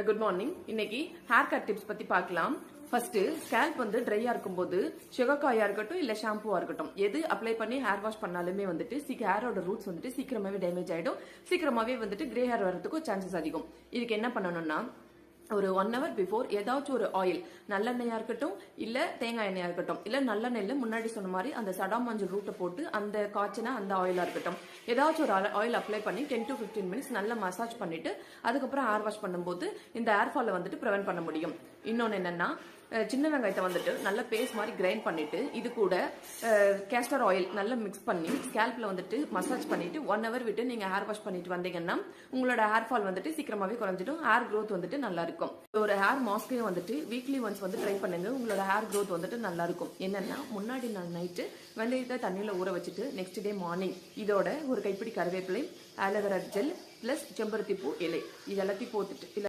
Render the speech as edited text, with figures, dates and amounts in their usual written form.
Good morning. இன்னைக்கு hair cut tips பத்தி பார்க்கலாம். ஃபர்ஸ்ட் ஸ்கேல்ப் வந்து ட்ரையா இருக்கும்போது சிவக்காயா இருக்கட்டும் இல்ல ஷாம்புவா இருக்கட்டும் எது அப்ளை பண்ணி ஹேர் வாஷ் பண்ணாலுமே வந்துட்டு ஹேரோட ரூட்ஸ் வந்துட்டு சீக்கிரமாவே டேமேஜ் ஆயிடும். சீக்கிரமாவே வந்துட்டு கிரே ஹேர் வரதுக்கு சான்சஸ் அதிகம். இதுக்கு என்ன பண்ணணும்னா ஒரு 1 hour பிஃபோர் ஏதாச்சும் ஒரு ஆயில், நல்லெண்ணெயா இருக்கட்டும் இல்ல தேங்காய் எண்ணெயா இருக்கட்டும் இல்ல நல்லெண்ணெயில முன்னாடி சொன்ன மாதிரி அந்த சடாம் மஞ்சள் ரூட்டை போட்டு அந்த காய்ச்சினா அந்த ஆயிலா இருக்கட்டும் ஏதாச்சும் ஒரு ஆயில் அப்ளை பண்ணி 10 to 15 minutes நல்லா மசாஜ் பண்ணிட்டு அதுக்கப்புறம் ஹேர் வாஷ் பண்ணும்போது இந்த ஹேர் ஃபாலை வந்துட்டு ப்ரிவென்ட் பண்ண முடியும். இன்னொன்னு என்னன்னா சின்ன வெங்காயத்தை வந்துட்டு நல்ல பேஸ்ட் மாதிரி கிரைண்ட் பண்ணிட்டு இது கூட கேஸ்டர் ஆயில் நல்லா மிக்ஸ் பண்ணி ஸ்கேல்ப்ல வந்துட்டு மசாஜ் பண்ணிட்டு 1 hour விட்டு நீங்க ஹேர் வாஷ் பண்ணிட்டு வந்தீங்கன்னா உங்களோட ஹேர் ஃபால் வந்துட்டு சீக்கிரமாவே குறைஞ்சிடும். ஹேர் growth வந்துட்டு நல்லா இருக்கும். ஒரு ஹேர் மாஸ்கையும் வந்துட்டு வீக்லி ஒன்ஸ் வந்து ட்ரை பண்ணுங்க. உங்களோட ஹேர் growth வந்துட்டு நல்லா இருக்கும். என்னன்னா முன்னாடி நாள் நைட்டு வெந்தயத்தை தண்ணியில ஊற வச்சுட்டு நெக்ஸ்ட் டே மார்னிங் இதோட ஒரு கைப்பிடி கருவேப்பிலை, ஆலோவேரா ஜெல் பிளஸ் செம்பருத்தி பூ இலை இது எல்லாத்தையும் போட்டுட்டு